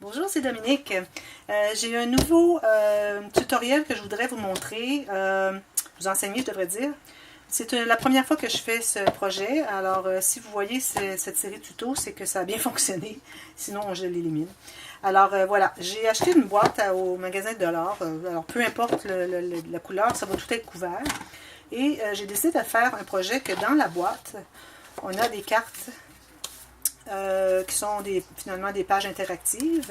Bonjour, c'est Dominique. J'ai un nouveau tutoriel que je voudrais vous montrer, vous enseigner, je devrais dire. C'est la première fois que je fais ce projet, alors si vous voyez cette série de tutos, c'est que ça a bien fonctionné, sinon je l'élimine. Alors voilà, j'ai acheté une boîte au magasin de dollars, alors peu importe la couleur, ça va tout être couvert. Et j'ai décidé de faire un projet que dans la boîte, on a des cartes qui sont finalement des pages interactives.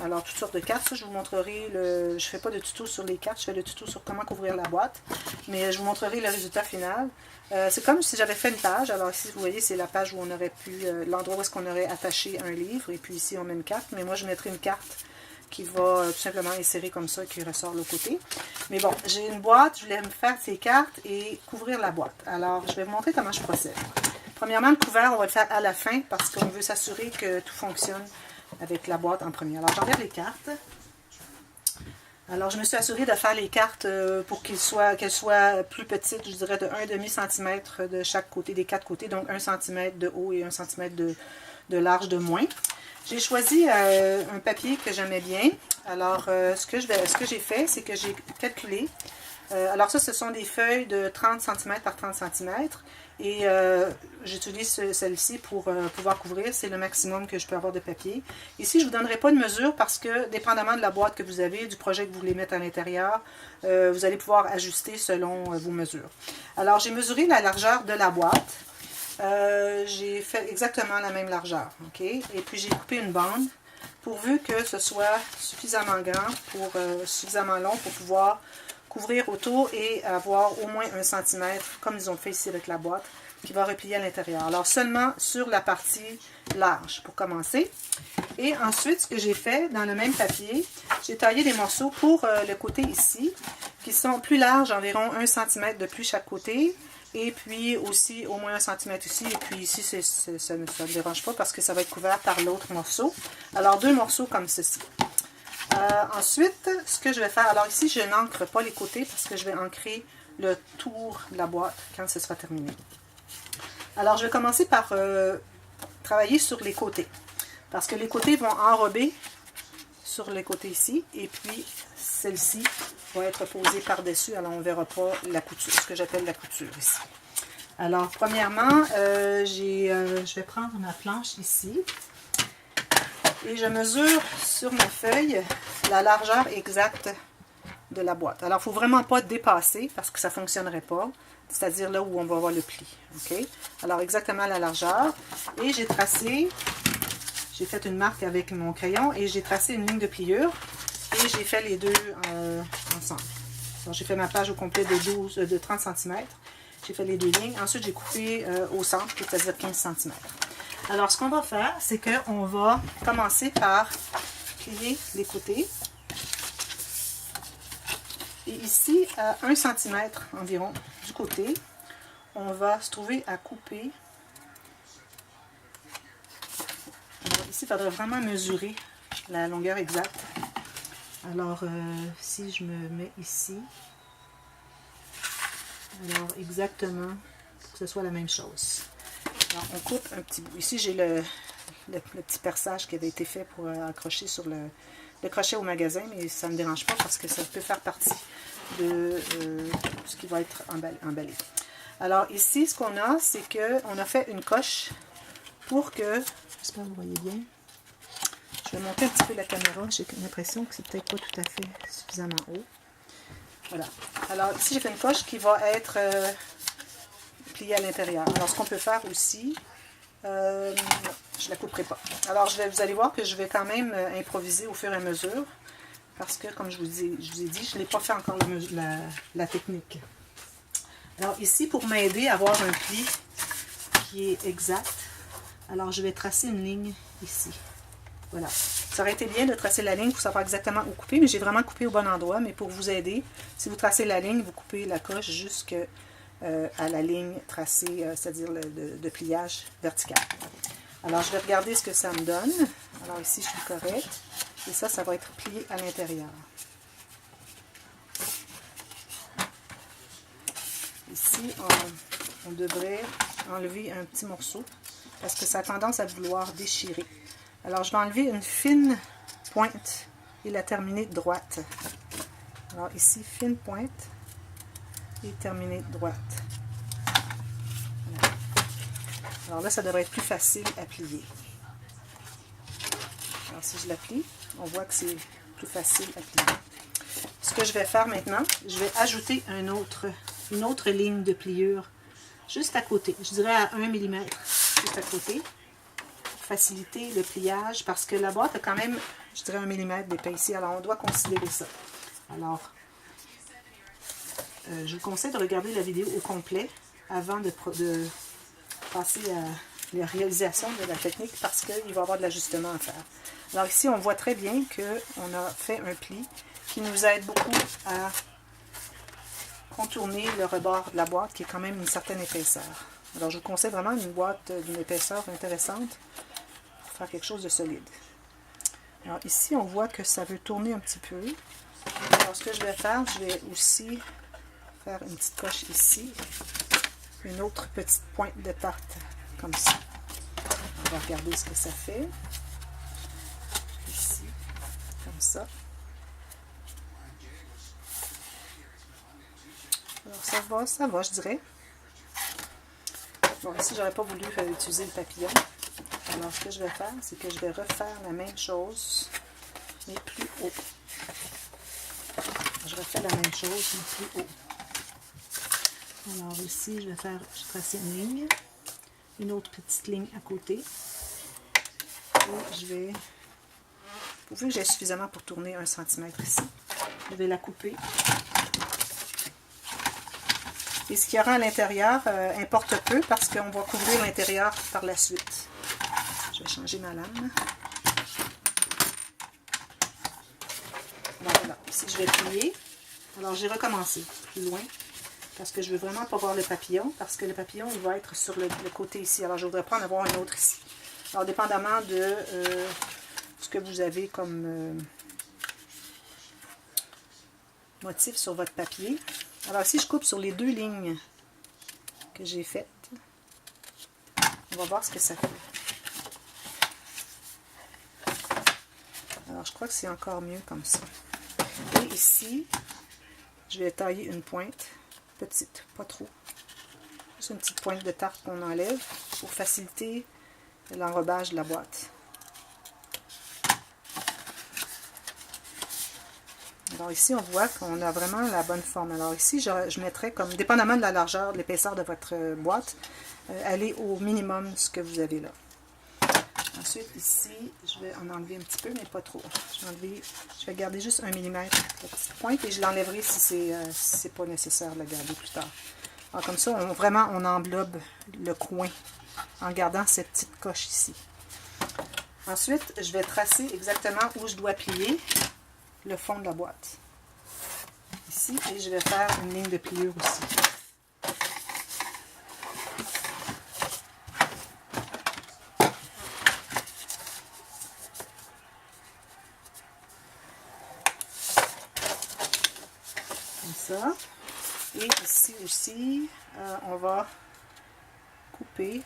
Alors, toutes sortes de cartes. Ça, je vous montrerai je ne fais pas de tuto sur les cartes, je fais le tuto sur comment couvrir la boîte. Mais je vous montrerai le résultat final. C'est comme si j'avais fait une page. Alors ici, vous voyez, c'est la page où on aurait pu, l'endroit où est-ce qu'on aurait attaché un livre. Et puis ici, on met une carte. Mais moi, je mettrai une carte qui va tout simplement insérer comme ça et qui ressort de l'autre côté. Mais bon, j'ai une boîte, je voulais me faire ces cartes et couvrir la boîte. Alors, je vais vous montrer comment je procède. Premièrement, le couvert, on va le faire à la fin parce qu'on veut s'assurer que tout fonctionne avec la boîte en premier. Alors, j'enlève les cartes. Alors, je me suis assurée de faire les cartes pour qu'elles soient plus petites, je dirais de 1,5 cm de chaque côté, des quatre côtés, donc 1 cm de haut et 1 cm de large de moins. J'ai choisi un papier que j'aimais bien. Alors, ce que j'ai fait, c'est que j'ai calculé. Alors ça, ce sont des feuilles de 30 cm par 30 cm. Et j'utilise celle-ci pour pouvoir couvrir. C'est le maximum que je peux avoir de papier. Ici, je ne vous donnerai pas de mesure parce que, dépendamment de la boîte que vous avez, du projet que vous voulez mettre à l'intérieur, vous allez pouvoir ajuster selon vos mesures. Alors, j'ai mesuré la largeur de la boîte. J'ai fait exactement la même largeur. Okay? Et puis, j'ai coupé une bande pourvu que ce soit suffisamment grand, suffisamment long pour pouvoir couvrir autour et avoir au moins 1 cm, comme ils ont fait ici avec la boîte, qui va replier à l'intérieur. Alors seulement sur la partie large pour commencer. Et ensuite, ce que j'ai fait, dans le même papier, j'ai taillé des morceaux pour le côté ici, qui sont plus larges, environ 1 cm de plus chaque côté. Et puis aussi au moins 1 cm ici. Et puis ici, ça ne me dérange pas parce que ça va être couvert par l'autre morceau. Alors 2 morceaux comme ceci. Ensuite, ce que je vais faire, alors ici je n'encre pas les côtés parce que je vais ancrer le tour de la boîte quand ce sera terminé. Alors je vais commencer par travailler sur les côtés parce que les côtés vont enrober sur les côtés ici et puis celle-ci va être posée par-dessus, alors on ne verra pas la couture, ce que j'appelle la couture ici. Alors premièrement, je vais prendre ma planche ici. Et je mesure sur ma feuille la largeur exacte de la boîte. Alors, il ne faut vraiment pas dépasser parce que ça ne fonctionnerait pas. C'est-à-dire là où on va avoir le pli. Okay? Alors, exactement la largeur. Et j'ai fait une marque avec mon crayon et j'ai tracé une ligne de pliure. Et j'ai fait les deux ensemble. Alors, j'ai fait ma page au complet de 30 cm. J'ai fait les deux lignes. Ensuite, j'ai coupé au centre, c'est-à-dire 15 cm. Alors, ce qu'on va faire, c'est qu'on va commencer par plier les côtés. Et ici, à 1 cm environ du côté, on va se trouver à couper. Alors, ici, il faudrait vraiment mesurer la longueur exacte. Alors, si je me mets ici, alors exactement, pour que ce soit la même chose. Alors, on coupe un petit bout. Ici, j'ai le petit perçage qui avait été fait pour accrocher sur le crochet au magasin, mais ça ne me dérange pas parce que ça peut faire partie de ce qui va être emballé. Alors ici, ce qu'on a, c'est qu'on a fait une coche pour que, j'espère que vous voyez bien, je vais monter un petit peu la caméra, j'ai l'impression que c'est peut-être pas tout à fait suffisamment haut. Voilà. Alors ici, j'ai fait une coche qui va être pliée à l'intérieur. Alors ce qu'on peut faire aussi, je ne la couperai pas. Alors vous allez voir que je vais quand même improviser au fur et à mesure parce que comme je vous ai dit, je n'ai pas fait encore la technique. Alors ici, pour m'aider à avoir un pli qui est exact, alors je vais tracer une ligne ici. Voilà. Ça aurait été bien de tracer la ligne pour savoir exactement où couper, mais j'ai vraiment coupé au bon endroit. Mais pour vous aider, si vous tracez la ligne, vous coupez la coche jusqu'à la ligne tracée, c'est-à-dire de pliage vertical. Alors, je vais regarder ce que ça me donne. Alors ici, je suis correcte. Et ça va être plié à l'intérieur. Ici, on devrait enlever un petit morceau parce que ça a tendance à vouloir déchirer. Alors, je vais enlever une fine pointe et la terminer droite. Alors ici, fine pointe et terminer droite. Voilà. Alors là, ça devrait être plus facile à plier. Alors si je la plie, on voit que c'est plus facile à plier. Ce que je vais faire maintenant, je vais ajouter une autre ligne de pliure juste à côté. Je dirais à 1 mm juste à côté pour faciliter le pliage parce que la boîte a quand même, je dirais 1 mm d'épaisseur. Alors on doit considérer ça. Alors, je vous conseille de regarder la vidéo au complet avant de passer à la réalisation de la technique parce qu'il va y avoir de l'ajustement à faire. Alors ici, on voit très bien qu'on a fait un pli qui nous aide beaucoup à contourner le rebord de la boîte qui est quand même une certaine épaisseur. Alors je vous conseille vraiment une boîte d'une épaisseur intéressante pour faire quelque chose de solide. Alors ici, on voit que ça veut tourner un petit peu. Alors ce que je vais faire, je vais aussi faire une petite coche ici, une autre petite pointe de tarte comme ça. On va regarder ce que ça fait. Ici, comme ça. Alors ça va, je dirais. Bon, ici, j'aurais pas voulu utiliser le papillon. Alors, ce que je vais faire, c'est que je vais refaire la même chose, mais plus haut. Je refais la même chose, mais plus haut. Alors ici, je vais tracer une ligne, une autre petite ligne à côté. Et je vais, pourvu que j'ai suffisamment pour tourner 1 cm ici, je vais la couper. Et ce qu'il y aura à l'intérieur importe peu parce qu'on va couvrir l'intérieur par la suite. Je vais changer ma lame. Alors voilà, ici je vais plier. Alors j'ai recommencé plus loin parce que je veux vraiment pas voir le papillon parce que le papillon il va être sur le côté ici. Alors je voudrais pas en avoir un autre ici. Alors dépendamment de ce que vous avez comme motif sur votre papier. Alors ici, je coupe sur les 2 lignes que j'ai faites. On va voir ce que ça fait. Alors, je crois que c'est encore mieux comme ça. Et ici, je vais tailler une pointe, petite, pas trop. Juste une petite pointe de tarte qu'on enlève pour faciliter l'enrobage de la boîte. Alors ici, on voit qu'on a vraiment la bonne forme. Alors ici, je mettrai comme, dépendamment de la largeur, de l'épaisseur de votre boîte, allez au minimum ce que vous avez là. Ensuite, ici, je vais en enlever un petit peu, mais pas trop. Je vais garder juste 1 mm la petite pointe et je l'enlèverai si c'est pas nécessaire de la garder plus tard. Alors comme ça, on englobe le coin en gardant cette petite coche ici. Ensuite, je vais tracer exactement où je dois plier le fond de la boîte. Ici, et je vais faire une ligne de pliure aussi. Comme ça. Et ici aussi, on va couper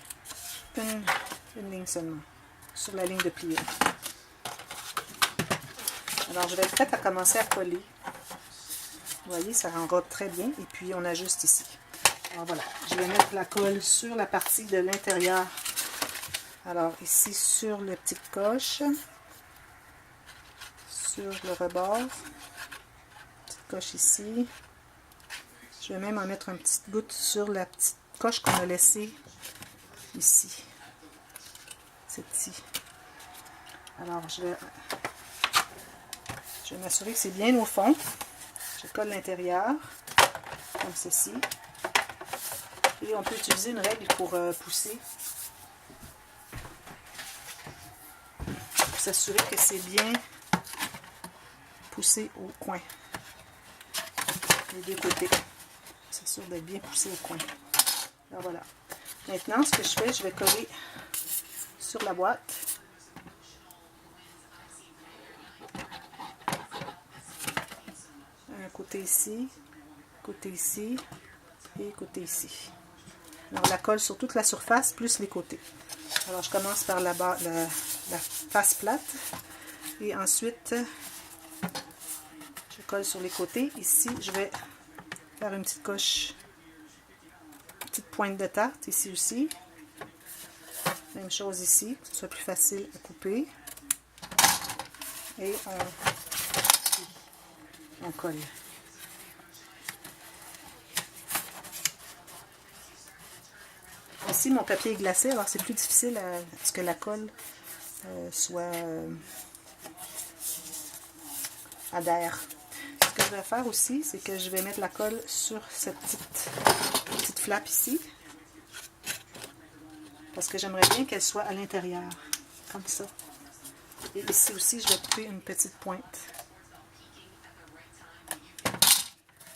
une ligne seulement sur la ligne de pliure. Alors, je vais être prête à commencer à coller. Vous voyez, ça enrobe très bien. Et puis, on ajuste ici. Alors, voilà. Je vais mettre la colle sur la partie de l'intérieur. Alors, ici, sur le petit coche. Sur le rebord. Petite coche ici. Je vais même en mettre une petite goutte sur la petite coche qu'on a laissée ici. Celle-ci. Alors, je vais m'assurer que c'est bien au fond. Je colle l'intérieur, comme ceci. Et on peut utiliser une règle pour pousser. Pour s'assurer que c'est bien poussé au coin. Les 2 côtés. S'assurer d'être bien poussé au coin. Alors voilà. Maintenant, ce que je fais, je vais coller sur la boîte. Côté ici et côté ici. Alors la colle sur toute la surface plus les côtés. Alors je commence par la face plate Et ensuite, je colle sur les côtés. Ici, je vais faire une petite coche, une petite pointe de tarte ici aussi. Même chose ici, que ce soit plus facile à couper. Et on colle. Ici, mon papier est glacé, alors c'est plus difficile à ce que la colle soit adhère. Ce que je vais faire aussi, c'est que je vais mettre la colle sur cette petite flappe ici. Parce que j'aimerais bien qu'elle soit à l'intérieur, comme ça. Et ici aussi, je vais couper une petite pointe.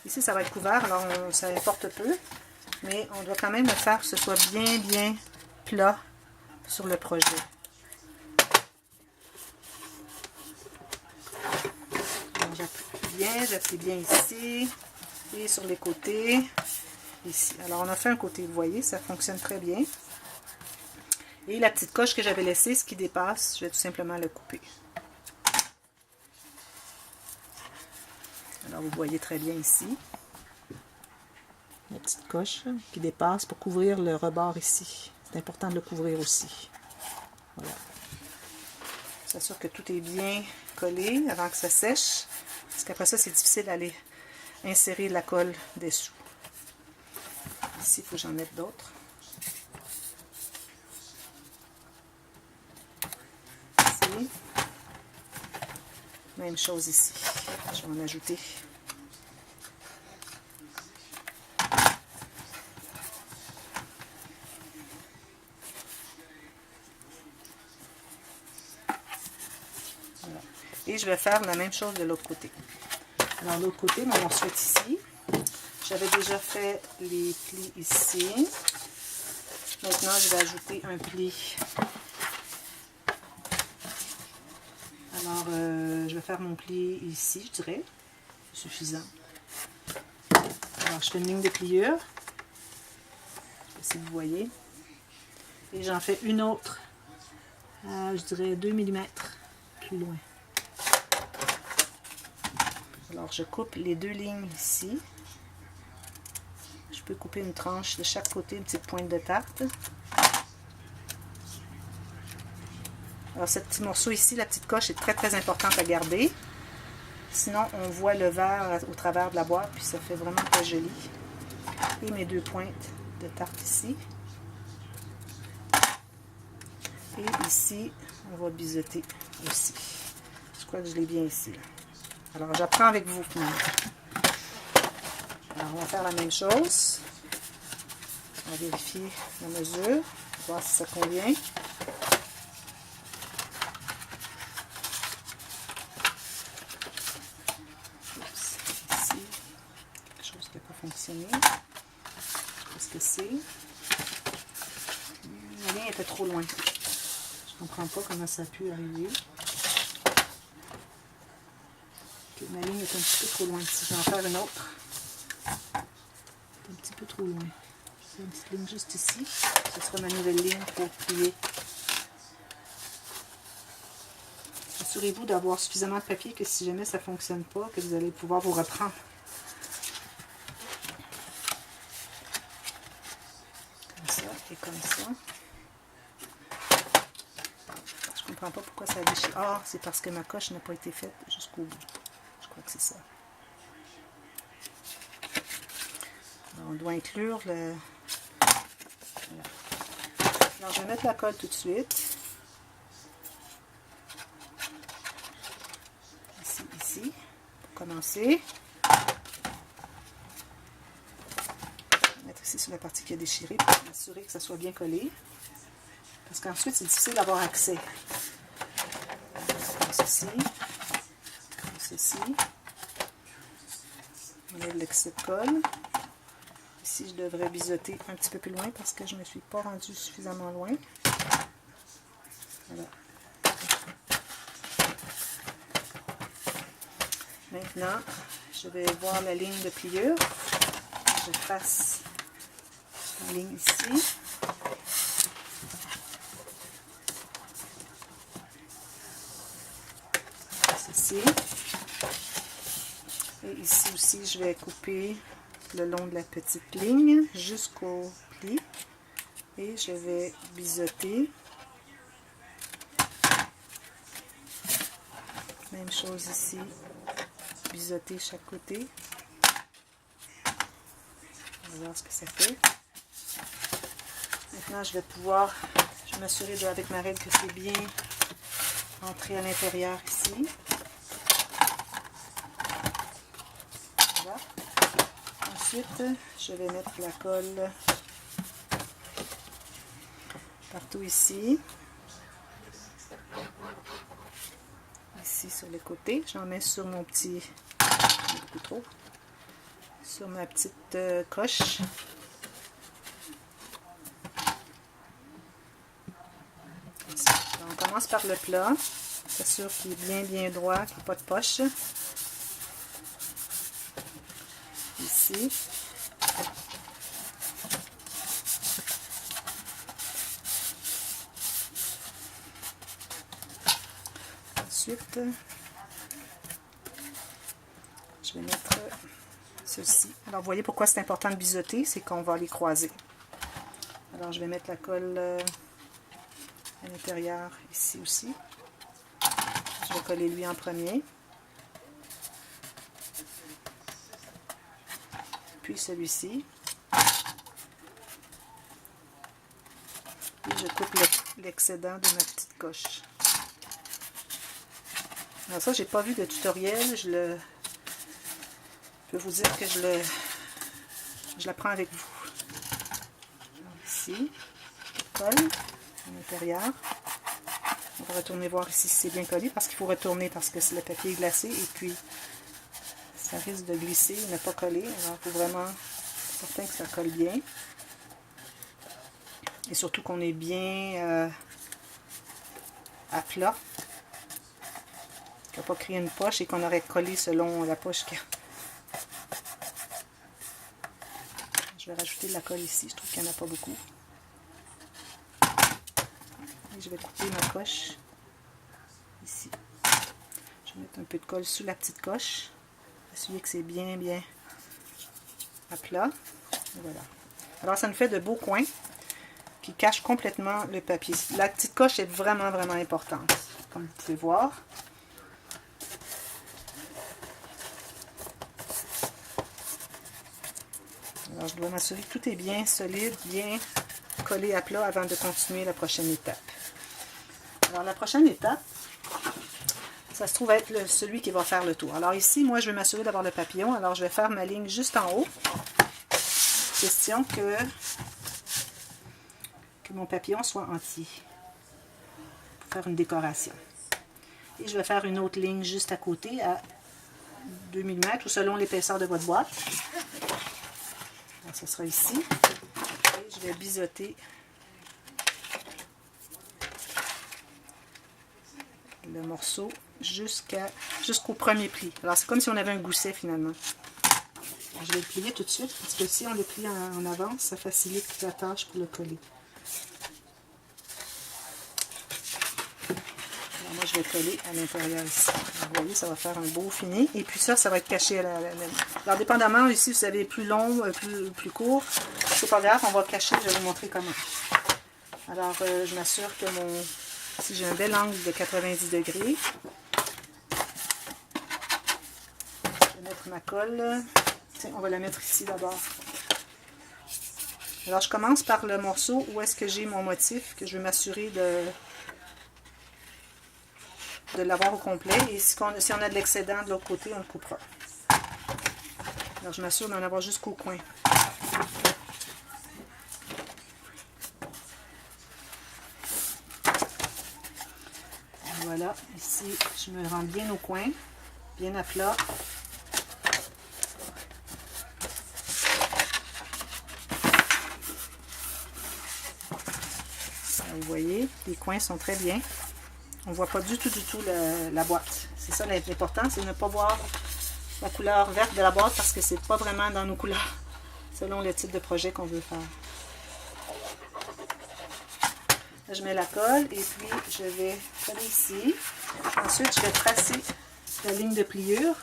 Ici, ça va être couvert, alors ça importe peu. Mais on doit quand même le faire que ce soit bien plat sur le projet. J'appuie bien ici et sur les côtés. Ici. Alors on a fait un côté, vous voyez, ça fonctionne très bien. Et la petite coche que j'avais laissée, ce qui dépasse, je vais tout simplement le couper. Alors vous voyez très bien ici. La petite coche qui dépasse pour couvrir le rebord ici. C'est important de le couvrir aussi. Voilà. S'assure que tout est bien collé avant que ça sèche. Parce qu'après ça, c'est difficile d'aller insérer la colle dessous. Ici, il faut que j'en mette d'autres. Ici. Même chose ici. Je vais en ajouter. Voilà. Et je vais faire la même chose de l'autre côté. Alors, l'autre côté, mon morceau est ici. J'avais déjà fait les plis ici. Maintenant, je vais ajouter un pli. Alors, je vais faire mon pli ici, je dirais. C'est suffisant. Alors, je fais une ligne de pliure. Je sais pas si vous voyez. Et j'en fais une autre, je dirais 2 mm plus loin. Alors, je coupe les deux lignes ici. Je peux couper une tranche de chaque côté, une petite pointe de tarte. Alors, ce petit morceau ici, la petite coche, est très importante à garder. Sinon, on voit le verre au travers de la boîte, puis ça fait vraiment pas joli. Et mes deux pointes de tarte ici. Et ici, on va biseauter aussi. Je crois que je l'ai bien ici, là. Alors, j'apprends avec vous finalement. Alors, on va faire la même chose. On va vérifier la mesure, voir si ça convient. Oups, ici, quelque chose qui n'a pas fonctionné. Qu'est-ce que c'est? La ligne était trop loin. Je ne comprends pas comment ça a pu arriver. Okay, ma ligne est un petit peu trop loin ici. Je vais en faire une autre. Un petit peu trop loin. C'est une petite ligne juste ici. Ce sera ma nouvelle ligne pour plier. Assurez-vous d'avoir suffisamment de papier que si jamais ça ne fonctionne pas, que vous allez pouvoir vous reprendre. Comme ça et comme ça. Je ne comprends pas pourquoi ça a déchiré. Ah, c'est parce que ma coche n'a pas été faite jusqu'au bout. Je crois que c'est ça. Alors, on doit inclure le... Voilà. Alors, je vais mettre la colle tout de suite. Ici, pour commencer. Je vais mettre ici sur la partie qui a déchiré pour m'assurer que ça soit bien collé. Parce qu'ensuite, c'est difficile d'avoir accès. Comme ceci. Comme ceci. On enlève l'excès de colle. Ici, je devrais biseauter un petit peu plus loin parce que je ne me suis pas rendue suffisamment loin. Voilà. Maintenant, je vais voir la ligne de pliure. Je trace la ligne ici. ceci. Et ici aussi, je vais couper le long de la petite ligne jusqu'au pli. Et je vais biseauter. Même chose ici, biseauter chaque côté. On va voir ce que ça fait. Maintenant, je vais m'assurer avec ma règle que c'est bien entré à l'intérieur ici. Voilà. Ensuite, je vais mettre la colle partout ici. Ici sur les côtés. J'en mets sur mon petit... beaucoup trop. Sur ma petite coche. On commence par le plat. S'assure qu'il est bien droit, qu'il n'y a pas de poche. Ici. Ensuite, je vais mettre ceci. Alors, vous voyez pourquoi c'est important de biseauter, c'est qu'on va les croiser. Alors, je vais mettre la colle à l'intérieur ici aussi. Je vais coller lui en premier. Puis celui-ci. Et je coupe l'excédent de ma petite coche. Alors ça, j'ai pas vu de tutoriel. Je peux vous dire que je la prends avec vous. Alors, ici, colle à l'intérieur. On va retourner voir ici si c'est bien collé, parce qu'il faut retourner parce que le papier est glacé et puis ça risque de glisser, ne pas coller. Alors il faut vraiment être certain que ça colle bien. Et surtout qu'on est bien à plat. Qu'on n'a pas créé une poche et qu'on aurait collé selon la poche qu'il y a. Je vais rajouter de la colle ici, je trouve qu'il n'y en a pas beaucoup. Et je vais couper ma coche ici. Je vais mettre un peu de colle sous la petite coche. Assurer que c'est bien à plat. Et voilà. Alors ça nous fait de beaux coins qui cachent complètement le papier. La petite coche est vraiment importante, comme vous pouvez voir. Alors je dois m'assurer que tout est bien solide, bien collé à plat avant de continuer la prochaine étape. Alors la prochaine étape, ça se trouve être celui qui va faire le tour. Alors ici, moi je vais m'assurer d'avoir le papillon, alors je vais faire ma ligne juste en haut. Question que mon papillon soit entier, pour faire une décoration. Et je vais faire une autre ligne juste à côté, à 2 mm, ou selon l'épaisseur de votre boîte. Alors, ce sera ici. Et je vais biseauter le morceau jusqu'au premier pli. Alors c'est comme si on avait un gousset finalement. Je vais le plier tout de suite parce que si on le plie en avance, ça facilite la tâche pour le coller. Alors moi je vais coller à l'intérieur ici. Alors, vous voyez, ça va faire un beau fini. Et puis ça va être caché à la Alors dépendamment ici, vous avez plus long, plus court, c'est pas grave, on va cacher, je vais vous montrer comment. Alors je m'assure que si j'ai un bel angle de 90 degrés, je vais mettre ma colle. Tiens, on va la mettre ici d'abord. Alors je commence par le morceau où est-ce que j'ai mon motif, que je vais m'assurer de l'avoir au complet. Et si on a de l'excédent de l'autre côté, on le coupera. Alors je m'assure d'en avoir jusqu'au coin. Voilà, ici, je me rends bien au coin, bien à plat. Alors, vous voyez, les coins sont très bien. On ne voit pas du tout la boîte. C'est ça l'important, c'est de ne pas voir la couleur verte de la boîte parce que c'est pas vraiment dans nos couleurs, selon le type de projet qu'on veut faire. Là, je mets la colle et puis je vais coller ici. Ensuite, je vais tracer la ligne de pliure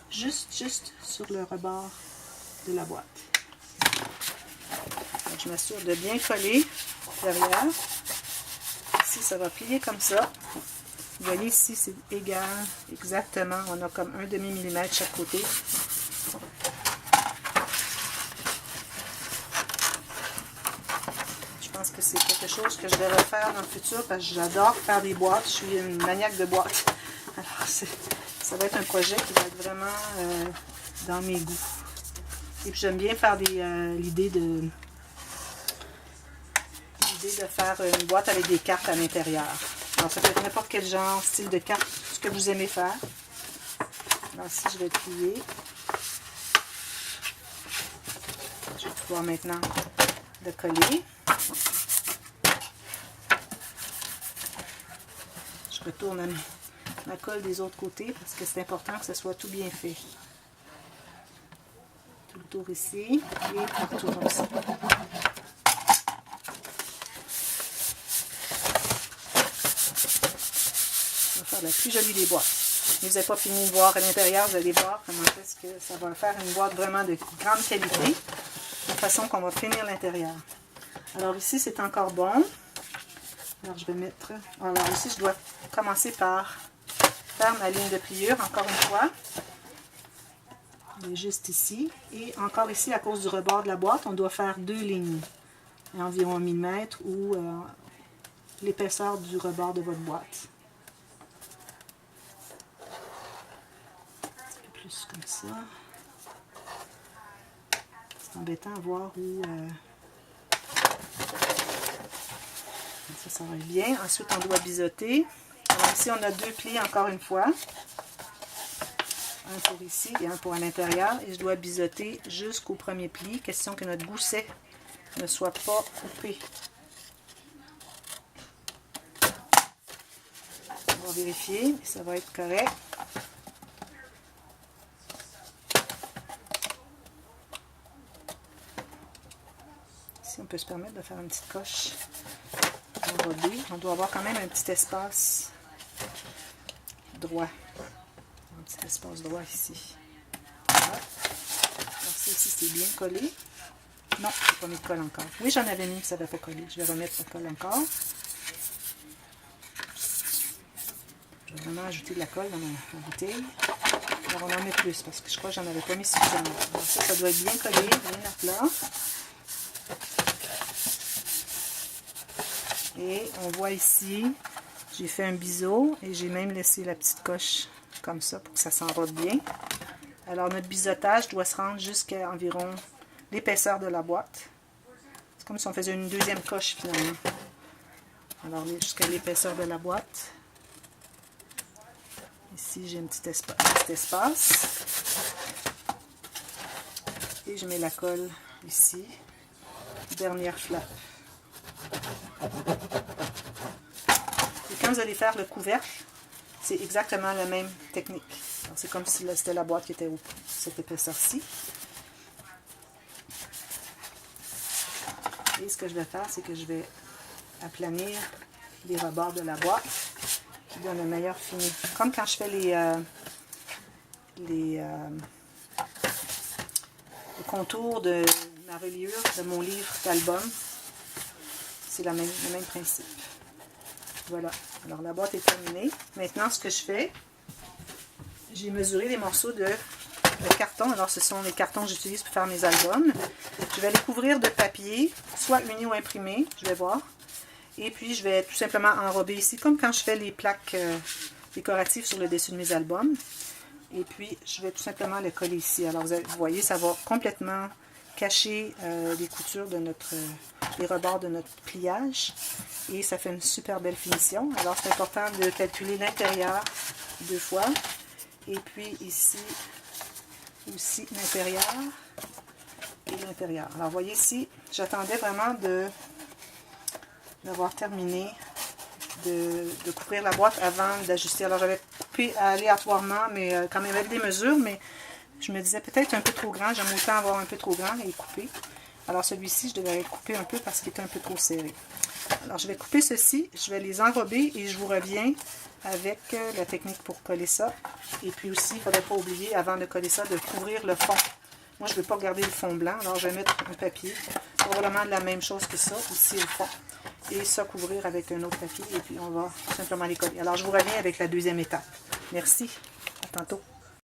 juste sur le rebord de la boîte. Donc, je m'assure de bien coller derrière. Ici, ça va plier comme ça. Vous voyez ici, c'est égal, exactement. On a comme un demi-millimètre chaque côté. Je pense que c'est quelque chose que je vais refaire dans le futur parce que j'adore faire des boîtes. Je suis une maniaque de boîtes. Alors, ça va être un projet qui va être vraiment dans mes goûts. Et puis, j'aime bien faire l'idée de faire une boîte avec des cartes à l'intérieur. Alors, ça peut être n'importe quel genre, style de carte, ce que vous aimez faire. Alors, ici, je vais plier. Je vais pouvoir maintenant le coller. Je retourne ma colle des autres côtés parce que c'est important que ce soit tout bien fait. Tout le tour ici et partout comme ça. La plus jolie des boîtes. Mais vous n'avez pas fini de voir à l'intérieur, vous allez voir comment est-ce que ça va faire une boîte vraiment de grande qualité, de façon qu'on va finir l'intérieur. Alors ici, c'est encore bon. Alors je vais mettre... Alors ici, je dois commencer par faire ma ligne de pliure, encore une fois. Juste ici. Et encore ici, à cause du rebord de la boîte, on doit faire 2 lignes. Environ 1 mm ou l'épaisseur du rebord de votre boîte. Plus comme ça. C'est embêtant à voir où ça va être bien. Ensuite, on doit biseauter. Alors ici, on a 2 plis encore une fois. Un pour ici et un pour à l'intérieur. Et je dois biseauter jusqu'au premier pli. Question que notre gousset ne soit pas coupé. On va vérifier, mais ça va être correct. On peut se permettre de faire une petite coche enrobée. On doit avoir quand même un petit espace droit. Un petit espace droit ici. Voilà. Alors ça ici, c'est bien collé. Non, je n'ai pas mis de colle encore. Oui, j'en avais mis, ça n'avait pas collé. Je vais remettre la colle encore. Je vais vraiment ajouter de la colle dans ma bouteille. Alors on en met plus parce que je crois que j'en avais pas mis suffisamment. Alors ça doit être bien collé, bien à plat. Et on voit ici, j'ai fait un biseau et j'ai même laissé la petite coche comme ça pour que ça s'enrobe bien. Alors notre biseautage doit se rendre jusqu'à environ l'épaisseur de la boîte. C'est comme si on faisait une deuxième coche finalement. Alors jusqu'à l'épaisseur de la boîte. Ici j'ai un petit espace. Et je mets la colle ici. Dernière flappe. Et quand vous allez faire le couvercle, c'est exactement la même technique. C'est comme si c'était la boîte qui était cette épaisseur-ci. Et ce que je vais faire, c'est que je vais aplanir les rebords de la boîte qui donne le meilleur fini. Comme quand je fais le contour de ma reliure de mon livre d'album. C'est le même principe. Voilà. Alors la boîte est terminée. Maintenant, ce que je fais, j'ai mesuré les morceaux de carton. Alors ce sont les cartons que j'utilise pour faire mes albums. Je vais les couvrir de papier, soit uni ou imprimé, je vais voir. Et puis je vais tout simplement enrober ici, comme quand je fais les plaques décoratives sur le dessus de mes albums. Et puis je vais tout simplement les coller ici. Alors vous voyez, ça va complètement cacher les coutures de les rebords de notre pliage et ça fait une super belle finition. Alors c'est important de calculer l'intérieur 2 fois et puis ici aussi l'intérieur et l'intérieur. Alors vous voyez ici, j'attendais vraiment d'avoir terminé de couvrir la boîte avant d'ajuster. Alors j'avais coupé aléatoirement, mais quand même avec des mesures, mais je me disais peut-être un peu trop grand, j'aime autant avoir un peu trop grand et couper. Alors celui-ci, je devrais couper un peu parce qu'il est un peu trop serré. Alors je vais couper ceci, je vais les enrober et je vous reviens avec la technique pour coller ça. Et puis aussi, il ne faudrait pas oublier, avant de coller ça, de couvrir le fond. Moi, je ne veux pas garder le fond blanc, alors je vais mettre un papier. Probablement la même chose que ça, ici au fond. Et ça, couvrir avec un autre papier, et puis on va simplement les coller. Alors, je vous reviens avec la deuxième étape. Merci, à tantôt.